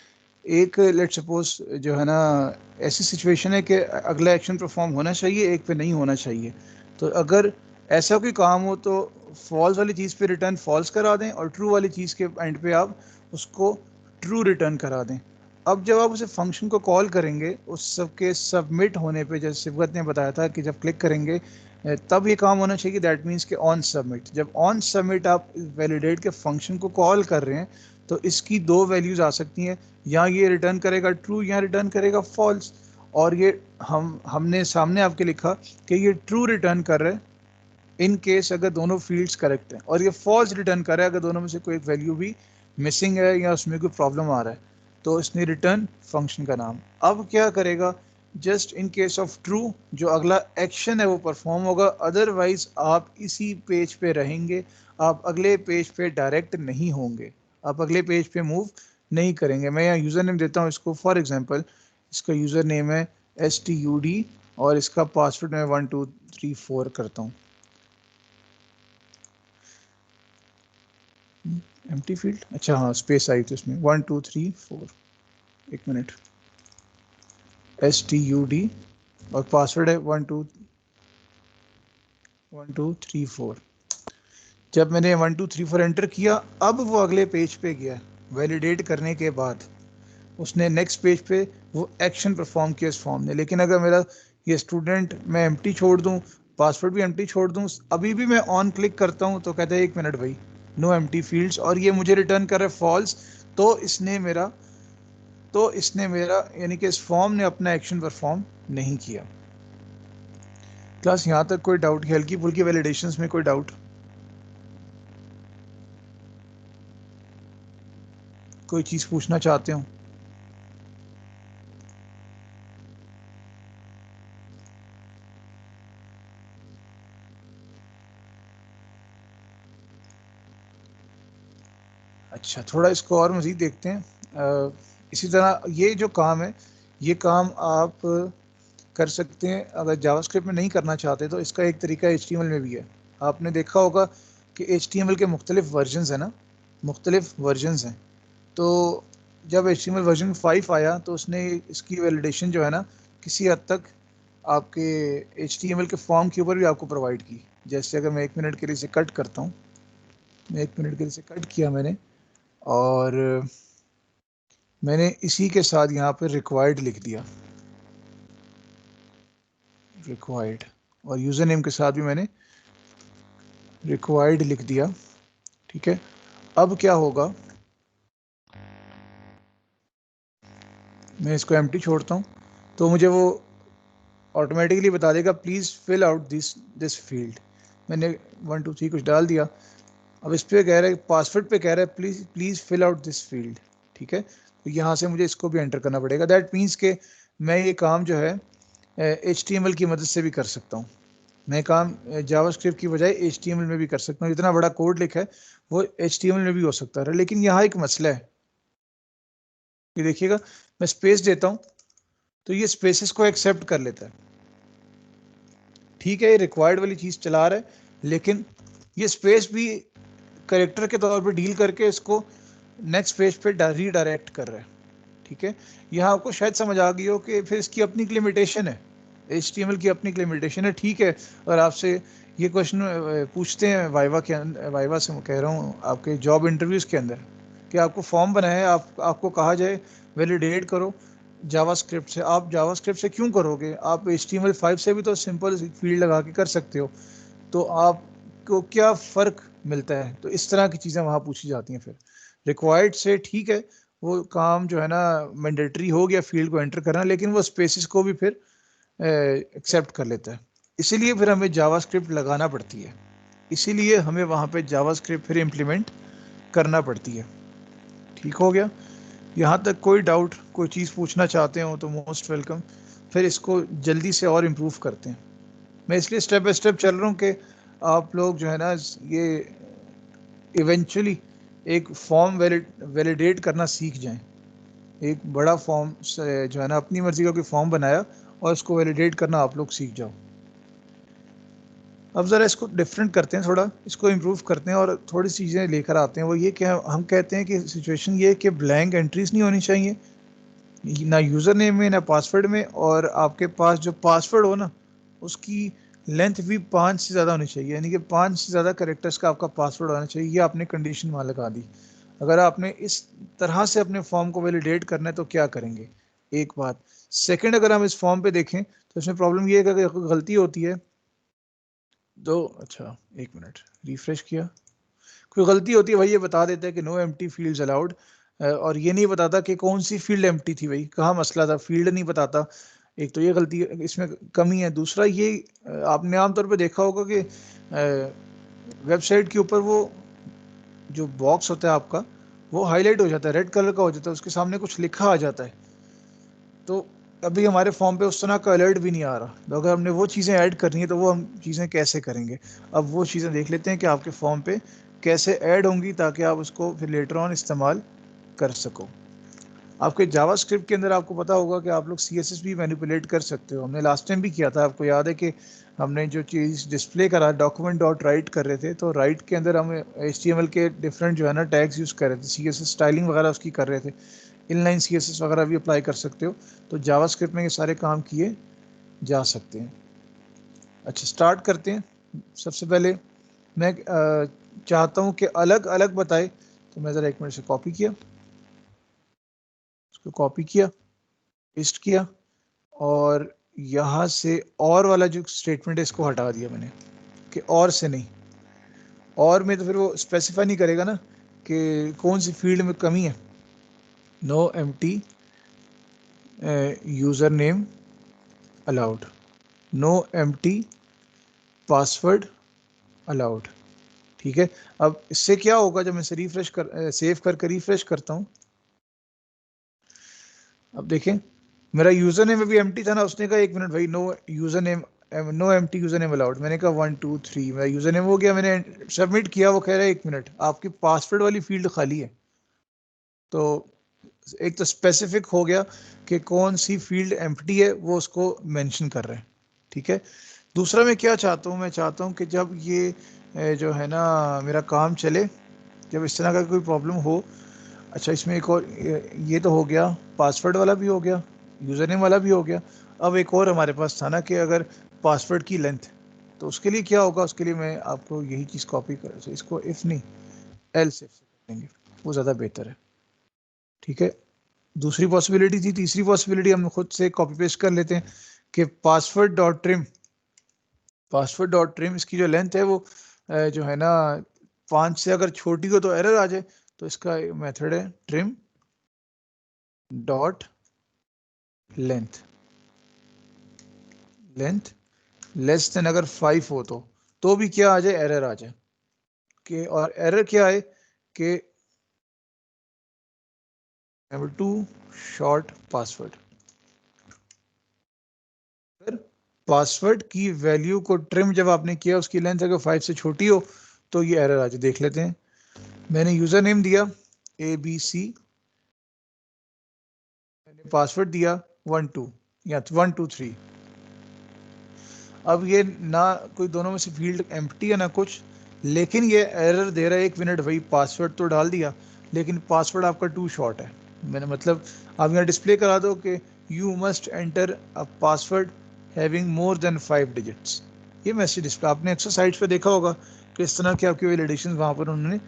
एक लेट सपोज जो है ना ऐसी सिचुएशन है कि अगला एक्शन परफॉर्म होना चाहिए, एक पे नहीं होना चाहिए, तो अगर ऐसा कोई काम हो तो फॉल्स वाली चीज़ पे रिटर्न फॉल्स करा दें और ट्रू वाली चीज़ के एंड पे आप उसको ट्रू रिटर्न करा दें। अब जब आप उसे फंक्शन को कॉल करेंगे, उस सब के सबमिट होने पे, जैसे सिबगत ने बताया था कि जब क्लिक करेंगे तब ये काम होना चाहिए, दैट मीन्स कि ऑन सबमिट। जब ऑन सबमिट आप वैलिडेट के फंक्शन को कॉल कर रहे हैं तो इसकी दो वैल्यूज़ आ सकती हैं, या ये रिटर्न करेगा ट्रू या रिटर्न करेगा फॉल्स। और ये हमने सामने आपके लिखा कि ये ट्रू रिटर्न कर रहा है इन केस अगर दोनों फील्ड्स करेक्ट हैं, और ये फॉल्स रिटर्न कर रहा है अगर दोनों में से कोई एक वैल्यू भी मिसिंग है या उसमें कोई प्रॉब्लम आ रहा है। तो इसने रिटर्न फंक्शन का नाम। अब क्या करेगा, just in case of true जो अगला एक्शन है वो परफॉर्म होगा, अदरवाइज आप इसी पेज पे रहेंगे, आप अगले पेज पे डायरेक्ट नहीं होंगे, आप अगले पेज पे मूव नहीं करेंगे। मैं यहाँ यूज़र नेम देता हूँ इसको, फॉर एग्जांपल इसका यूज़र नेम है STUD और इसका पासवर्ड मैं 1234 करता हूँ। एम्प्टी फील्ड, अच्छा हाँ स्पेस आई थी इसमें, 1234, एक मिनट, STUD और पासवर्ड है 1234। जब मैंने 1234 एंटर किया, अब वो अगले पेज पे गया, वैलिडेट करने के बाद उसने नेक्स्ट पेज पे वो एक्शन परफॉर्म किया इस फॉर्म ने। लेकिन अगर मेरा ये स्टूडेंट मैं एम्प्टी छोड़ दूँ, पासवर्ड भी एम्प्टी छोड़ दूँ, अभी भी मैं ऑन क्लिक करता हूँ तो कहता है एक मिनट भाई, नो एम्प्टी फील्ड्स, और ये मुझे रिटर्न कर रहा है फॉल्स। तो इसने मेरा यानी कि इस फॉर्म ने अपना एक्शन परफॉर्म नहीं किया। क्लास यहाँ तक कोई डाउट? हल्की फुल्की वैलिडेशंस में कोई डाउट? कोई चीज़ पूछना चाहते हो? अच्छा, थोड़ा इसको और मज़ीद देखते हैं। इसी तरह ये जो काम है, ये काम आप कर सकते हैं अगर जावास्क्रिप्ट में नहीं करना चाहते तो इसका एक तरीका HTML में भी है। आपने देखा होगा कि HTML के मुख्तलिफ वर्जन्स हैं ना, मुख्तलिफ वर्जन्स हैं। तो जब HTML वर्जन 5 आया तो उसने इसकी वैलिडेशन जो है ना किसी हद तक आपके HTML के फॉर्म के ऊपर भी आपको प्रोवाइड की। जैसे अगर मैं 1 मिनट के लिए इसे कट करता हूँ, मैं 1 मिनट के लिए इसे कट किया मैंने, और मैंने इसी के साथ यहाँ पे रिक्वायर्ड लिख दिया, रिक्वायर्ड, और यूज़र नेम के साथ भी मैंने रिक्वायर्ड लिख दिया। ठीक है, अब क्या होगा, मैं इसको एम्प्टी छोड़ता हूँ तो मुझे वो ऑटोमेटिकली बता देगा please fill out this field. मैंने 1 2 3 कुछ डाल दिया। अब इस पर कह रहा है, पासवर्ड पे कह रहा है please fill out this field. ठीक है, तो यहाँ से मुझे इसको भी एंटर करना पड़ेगा। दैट मीन्स के मैं ये काम जो है HTML की मदद से भी कर सकता हूँ। मैं काम जावास्क्रिप्ट की बजाय HTML में भी कर सकता हूँ। इतना बड़ा कोड लिखा है वो HTML में भी हो सकता है। लेकिन यहाँ एक मसला है, ये देखिएगा, मैं स्पेस देता हूँ तो ये स्पेसेस को एक्सेप्ट कर लेता है। ठीक है, ये रिक्वायर्ड वाली चीज़ चला रहा है, लेकिन ये स्पेस भी कैरेक्टर के तौर पे डील करके इसको नेक्स्ट पेज पे रीडायरेक्ट कर रहा है। ठीक है, यहाँ आपको शायद समझ आ गई हो कि फिर इसकी अपनी लिमिटेशन है, HTML की अपनी लिमिटेशन है। ठीक है, और आपसे ये क्वेश्चन पूछते हैं वाइवा से कह रहा हूँ, आपके जॉब इंटरव्यूज़ के अंदर, कि आपको फॉर्म बनाया है, आपको कहा जाए वैलिडेट करो जावास्क्रिप्ट से, आप जावास्क्रिप्ट से क्यों करोगे? आप HTML5 से भी तो सिंपल फील्ड लगा के कर सकते हो, तो आपको क्या फ़र्क मिलता है? तो इस तरह की चीज़ें वहाँ पूछी जाती हैं। फिर रिक्वायर्ड से ठीक है, वो काम जो है ना मैंडेटरी हो गया फील्ड को एंटर करना, लेकिन वो स्पेसिस को भी फिर एक्सेप्ट कर लेता है। इसीलिए फिर हमें जावास्क्रिप्ट लगाना पड़ती है, इसीलिए हमें वहाँ पे जावास्क्रिप्ट फिर इम्प्लीमेंट करना पड़ती है। ठीक हो गया? यहाँ तक कोई डाउट, कोई चीज़ पूछना चाहते हो तो मोस्ट वेलकम। फिर इसको जल्दी से और इम्प्रूव करते हैं। मैं इसलिए स्टेप बाय स्टेप चल रहा हूँ कि आप लोग जो है ना ये इवेंचुअली एक फॉर्म वैलिडेट करना सीख जाएं। एक बड़ा फॉर्म जो है ना अपनी मर्जी का कोई फॉर्म बनाया और उसको वैलिडेट करना आप लोग सीख जाओ। अब ज़रा इसको डिफरेंट करते हैं, थोड़ा इसको इम्प्रूव करते हैं और थोड़ी सी चीज़ें लेकर आते हैं। वो ये कि हम कहते हैं कि सिचुएशन ये है कि ब्लैंक एंट्रीज नहीं होनी चाहिए, ना यूज़र नेम में ना पासवर्ड में, और आपके पास जो पासवर्ड हो ना उसकी लेंथ भी 5 से ज़्यादा होनी चाहिए, यानी कि 5 से ज़्यादा कैरेक्टर्स का आपका पासवर्ड होना चाहिए। ये आपने कंडीशन वहाँ लगा दी। अगर आपने इस तरह से अपने फॉर्म को वैलिडेट करना है तो क्या करेंगे, एक बात। सेकंड, अगर हम इस फॉर्म पे देखें तो इसमें प्रॉब्लम ये है कि अगर गलती होती है तो अच्छा एक मिनट, रिफ्रेश किया, कोई गलती होती है भाई ये बता देता है कि नो एम्प्टी फील्ड्स अलाउड, और ये नहीं बताता कि कौन सी फील्ड एम्प्टी थी, भाई कहाँ मसला था, फील्ड नहीं बताता। एक तो ये गलती इसमें कमी है। दूसरा ये आपने आमतौर पे देखा होगा कि वेबसाइट के ऊपर वो जो बॉक्स होता है आपका वो हाईलाइट हो जाता है, रेड कलर का हो जाता है, उसके सामने कुछ लिखा आ जाता है। तो अभी हमारे फॉर्म पे उस तरह का अलर्ट भी नहीं आ रहा, तो अगर हमने वो चीज़ें ऐड करनी है तो वो हम चीज़ें कैसे करेंगे। अब वो चीज़ें देख लेते हैं कि आपके फॉर्म पे कैसे ऐड होंगी ताकि आप उसको फिर लेटर ऑन इस्तेमाल कर सको। आपके जावास्क्रिप्ट के अंदर आपको पता होगा कि आप लोग CSS भी मैनिपुलेट कर सकते हो। हमने लास्ट टाइम भी किया था, आपको याद है कि हमने जो चीज़ डिस्प्ले करा डॉक्यूमेंट डॉट राइट कर रहे थे, तो राइट के अंदर हम HTML के डिफरेंट जो है ना टैग्स यूज़ कर रहे थे, CSS स्टाइलिंग वगैरह उसकी कर रहे थे, इनलाइन CSS वगैरह भी अप्लाई कर सकते हो। तो जावास्क्रिप्ट में ये सारे काम किए जा सकते हैं। अच्छा स्टार्ट करते हैं। सबसे पहले मैं चाहता हूँ कि अलग अलग बताए, तो मैं ज़रा एक मिनट से कॉपी किया, उसको कॉपी किया, पेस्ट किया, और यहाँ से और वाला जो स्टेटमेंट है इसको हटा दिया मैंने, कि और से नहीं। और में तो फिर वो स्पेसिफाई नहीं करेगा ना कि कौन सी फील्ड में कमी है। No empty user name allowed, no empty password allowed. ठीक है, अब इससे क्या होगा जब मैं इसे रिफ्रेश कर सेव करके रिफ्रेश करता हूँ, अब देखें मेरा यूजर नेम अभी एम्प्टी था ना, उसने कहा एक मिनट भाई no user name, no empty user name allowed. मैंने कहा 1 2 3, मेरा यूजर नेम हो गया, मैंने सबमिट किया, वो कह रहा है एक मिनट आपकी पासवर्ड वाली फील्ड खाली है। तो एक तो स्पेसिफिक हो गया कि कौन सी फील्ड एम्प्टी है, वो उसको मेंशन कर रहे हैं। ठीक है, दूसरा मैं क्या चाहता हूँ, मैं चाहता हूँ कि जब ये जो है ना मेरा काम चले, जब इस तरह का कोई प्रॉब्लम हो। अच्छा इसमें एक और ये तो हो गया, पासवर्ड वाला भी हो गया, यूज़र नेम वाला भी हो गया। अब एक और हमारे पास था ना कि अगर पासवर्ड की लेंथ, तो उसके लिए क्या होगा, उसके लिए मैं आपको यही चीज़ कॉपी कर, इसको इफ़ नहीं एल्स इफ से कर देंगे, वो ज़्यादा बेहतर है। ठीक है, दूसरी पॉसिबिलिटी थी, तीसरी पॉसिबिलिटी हम खुद से कॉपी पेस्ट कर लेते हैं कि password dot trim, password dot trim इसकी जो लेंथ है वो जो है ना 5 से अगर छोटी हो तो एरर आ जाए, तो इसका मेथड है trim dot length, length less than अगर 5 हो तो भी क्या आ जाए, एरर आ जाए कि, और एरर क्या है कि टू शॉर्ट पासवर्ड। फिर पासवर्ड की वैल्यू को ट्रिम जब आपने किया, उसकी लेंथ अगर 5 से छोटी हो तो ये एरर आ जाए। देख लेते हैं, मैंने यूजर नेम दिया ABC, मैंने पासवर्ड दिया 1 2 या 1 2 3। अब ये ना कोई दोनों में से फील्ड एम्प्टी है ना कुछ, लेकिन ये एरर दे रहा है, 1 मिनट भाई पासवर्ड तो डाल दिया लेकिन पासवर्ड आपका टू शॉर्ट है। मैंने मतलब आप यहाँ डिस्प्ले करा दो कि you must enter a password having more than 5 digits. ये मैसेज डिस्प्ले आपने अक्सर साइट्स पे देखा होगा कि इस तरह की आपकी वैलिडेशन वहाँ पर उन्होंने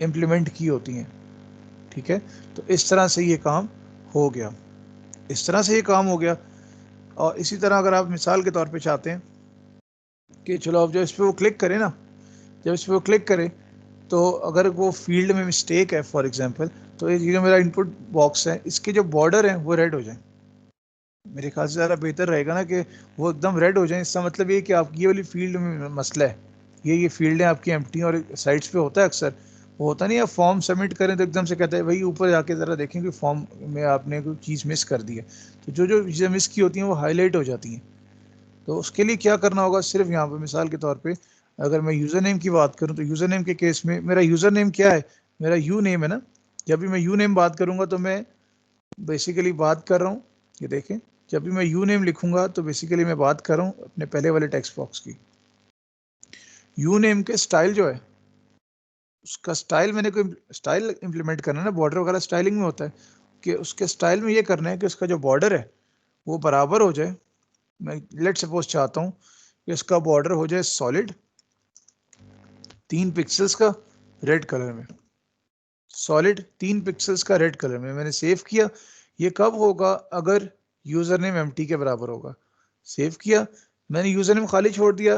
इम्प्लीमेंट की होती हैं। ठीक है, तो इस तरह से ये काम हो गया, इस तरह से ये काम हो गया। और इसी तरह अगर आप मिसाल के तौर पे चाहते हैं कि चलो अब जब इस पर वो क्लिक करें ना, जब इस पर वो क्लिक करें तो अगर वो फील्ड में मिस्टेक है फॉर एग्जांपल, तो ये जो मेरा इनपुट बॉक्स है इसके जो बॉर्डर हैं वो रेड हो जाए। मेरे ख्याल से ज़्यादा बेहतर रहेगा ना कि वो एकदम रेड हो जाए। इसका मतलब ये कि आपकी ये वाली फील्ड में मसला है, ये फील्ड है आपकी एम्प्टी। और साइट्स पे होता है अक्सर, वो होता नहीं, आप फॉर्म सबमिट करें तो एकदम से कहता है भाई ऊपर जाके ज़रा देखें कि फॉर्म में आपने कोई चीज़ मिस कर दी है। तो जो जो चीज़ें मिस की होती हैं वो हाईलाइट हो जाती हैं। तो उसके लिए क्या करना होगा, सिर्फ यहाँ पे मिसाल के तौर पे अगर मैं यूज़र नेम की बात करूँ तो यूज़र नेम के केस में मेरा यूज़र नेम क्या है, मेरा यू नेम है ना। जब भी मैं यू नेम बात करूँगा तो मैं बेसिकली बात कर रहा हूँ, ये देखें, जब भी मैं यू नेम लिखूंगा तो बेसिकली मैं बात कर रहा हूँ अपने पहले वाले टेक्स्ट बॉक्स की। यू नेम के स्टाइल जो है, उसका स्टाइल मैंने कोई स्टाइल इंप्लीमेंट करना है ना, बॉर्डर वगैरह स्टाइलिंग में होता है कि उसके स्टाइल में ये करना है कि उसका जो बॉर्डर है वो बराबर हो जाए। मैं लेट सपोज चाहता हूँ कि इसका बॉर्डर हो जाए सॉलिड 3 पिक्सल्स का रेड कलर में, सॉलिड 3 पिक्सल्स का रेड कलर में। मैंने सेव किया, ये कब होगा, अगर यूजर नेम एम्प्टी के बराबर होगा। सेव किया, मैंने यूजर नेम खाली छोड़ दिया,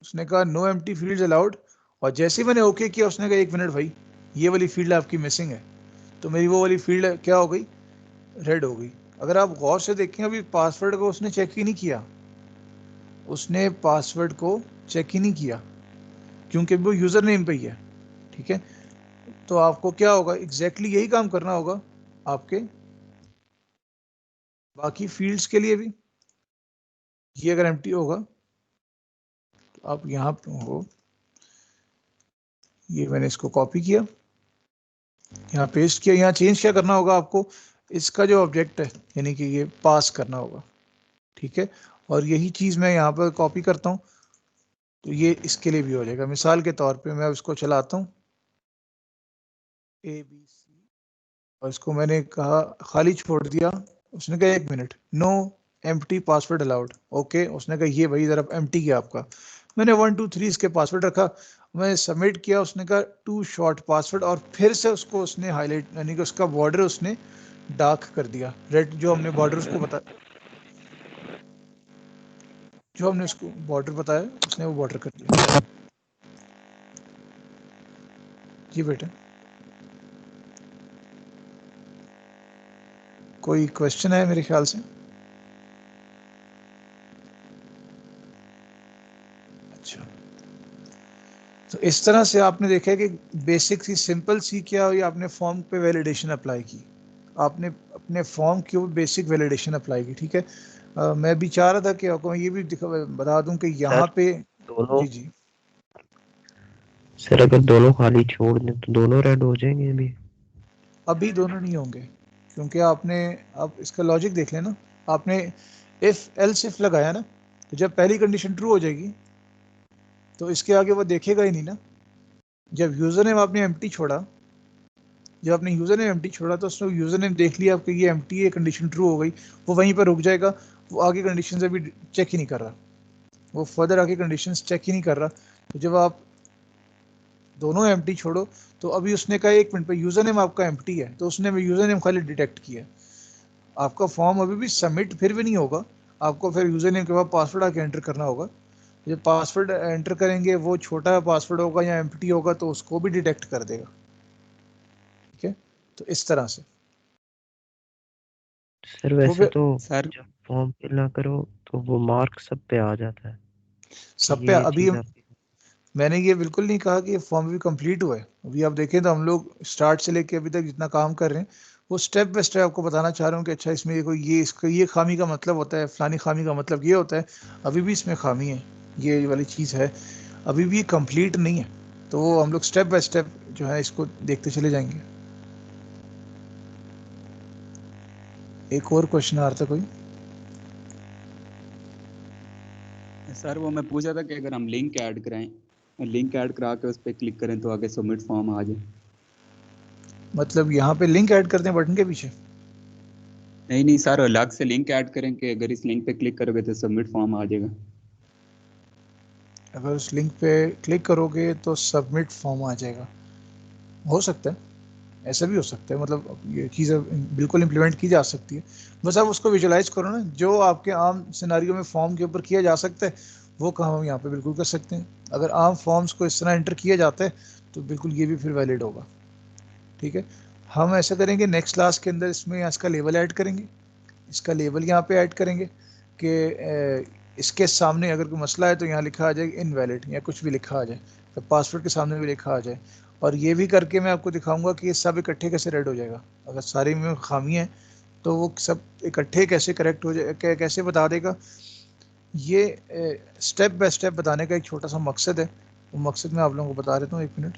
उसने कहा नो एम्प्टी फील्ड्स अलाउड, और जैसे ही मैंने ओके किया उसने कहा 1 मिनट भाई, ये वाली फील्ड आपकी मिसिंग है। तो मेरी वो वाली फील्ड क्या हो गई, रेड हो गई। अगर आप गौर से देखें अभी पासवर्ड को उसने चेक ही नहीं किया, उसने पासवर्ड को चेक ही नहीं किया क्योंकि वो यूज़र नेम पे ही है। ठीक है, तो आपको क्या होगा, एग्जैक्टली यही काम करना होगा आपके बाकी फील्ड्स के लिए भी। ये अगर एम्प्टी होगा तो आप यहाँ पे हो, ये मैंने इसको कॉपी किया, यहाँ पेस्ट किया, यहाँ चेंज क्या करना होगा आपको, इसका जो ऑब्जेक्ट है यानी कि ये पास करना होगा। ठीक है, और यही चीज़ मैं यहाँ पर कॉपी करता हूँ तो ये इसके लिए भी हो जाएगा। मिसाल के तौर पे मैं इसको चलाता हूँ ABC, और इसको मैंने कहा खाली छोड़ दिया, उसने कहा 1 minute, no empty password allowed. Okay, उसने कहा ये भाई ज़रा एम्प्टी किया आपका, मैंने 1 2 3 इसके पासवर्ड रखा, मैं सबमिट किया, उसने कहा टू शॉर्ट पासवर्ड, और फिर से उसको उसने हाईलाइट यानी कि उसका बॉर्डर उसने डार्क कर दिया, रेड जो हमने बॉर्डर उसको जो हमने उसको बॉर्डर बताया उसने वो बॉर्डर कर दिया। जी बेटा, कोई क्वेश्चन है मेरे ख्याल से? अच्छा, तो इस तरह से आपने देखा कि बेसिक सी सिंपल सी क्या हुई, आपने फॉर्म पे वैलिडेशन अप्लाई की, आपने अपने फॉर्म के ऊपर बेसिक वैलिडेशन अप्लाई की। ठीक है, मैं भी चाह रहा था कि आपको ये भी बता दूं कि यहाँ पे दोनों, जी जी सर अगर दोनों खाली छोड़ दें तो दोनों रेड हो जाएंगे अभी दोनों नहीं होंगे, क्योंकि आपने, आप इसका लॉजिक देख लेना, आपने इफ एल्स इफ लगाया ना, तो जब पहली कंडीशन ट्रू हो जाएगी तो इसके आगे वो देखेगा ही नहीं ना। जब यूज़र नेम आपने एम्प्टी छोड़ा, जब आपने यूज़र नेम एम्प्टी छोड़ा तो उसने यूज़र नेम देख लिया आपके ये एम्प्टी है, कंडीशन ट्रू हो गई, वो वहीं पर रुक जाएगा, वो आगे कंडीशन से भी चेक ही नहीं कर रहा, वो फर्दर आगे कंडीशंस चेक ही नहीं कर रहा। तो जब आप दोनों एम्प्टी छोड़ो तो अभी उसने कहा 1 मिनट पे यूज़र नेम आपका एम्प्टी है, तो उसने यूज़र नेम खाली डिटेक्ट किया, आपका फॉर्म अभी भी सबमिट फिर भी नहीं होगा, आपको फिर यूज़र नेम के बाद पासवर्ड आके एंटर करना होगा। जब पासवर्ड एंटर करेंगे वो छोटा पासवर्ड होगा या एम्प्टी होगा तो उसको भी डिटेक्ट कर देगा। ठीक है, तो इस तरह से सर। वैसे तो सर जब फॉर्म फिल ना करो तो वो मार्क सब पे आ जाता है, सब पे। ये अभी चीज आपकी मैंने ये बिल्कुल नहीं कहा कि ये फॉर्म भी कंप्लीट हुआ है, अभी आप देखें तो हम लोग स्टार्ट से लेके अभी तक जितना काम कर रहे हैं वो स्टेप बाय स्टेप आपको बताना चाह रहा हूँ कि अच्छा इसमें ये कोई ये इसका ये खामी का मतलब होता है, फलानी खामी का मतलब ये होता है, अभी भी इसमें खामी है, ये वाली चीज़ है, अभी भी कंप्लीट नहीं है। तो वो हम लोग स्टेप बाय स्टेप जो है इसको देखते चले जाएंगे। एक और क्वेश्चन आ रहा था कोई? सर वो मैं पूछा था कि अगर हम लिंक ऐड कराएं, लिंक ऐड करा के उस पर क्लिक करें तो आगे सबमिट फॉर्म आ जाए। मतलब यहाँ पे लिंक ऐड करते हैं बटन के पीछे? नहीं सर, अलग से लिंक ऐड करें कि अगर इस लिंक पे क्लिक करोगे तो सबमिट फॉर्म आ जाएगा। अगर उस लिंक पे क्लिक करोगे तो सबमिट फॉर्म आ जाएगा, हो सकता है, ऐसा भी हो सकता है, मतलब ये चीज़ बिल्कुल इम्प्लीमेंट की जा सकती है, बस आप उसको विजुलाइज करो ना, जो आपके आम सिनारियो में फॉर्म के ऊपर किया जा सकता है वो काम हम यहाँ पे बिल्कुल कर सकते हैं। अगर आम फॉर्म्स को इस तरह एंटर किया जाता है तो बिल्कुल ये भी फिर वैलिड होगा। ठीक है, हम ऐसा करेंगे नेक्स्ट क्लास के अंदर, इसमें यहाँ इसका लेवल ऐड करेंगे, इसका लेवल यहाँ पे ऐड करेंगे कि इसके सामने अगर कोई मसला है तो यहाँ लिखा आ जाए इनवैलिड या कुछ भी लिखा आ जाए, तो पासवर्ड के सामने भी लिखा आ जाए, और ये भी करके मैं आपको दिखाऊंगा कि ये सब इकट्ठे कैसे रेड हो जाएगा। अगर सारी में खामी है तो वो सब इकट्ठे कैसे करेक्ट हो जाए, कैसे बता देगा। ये स्टेप बाय स्टेप बताने का एक छोटा सा मकसद है, वो मकसद मैं आप लोगों को बता देता हूँ। 1 मिनट।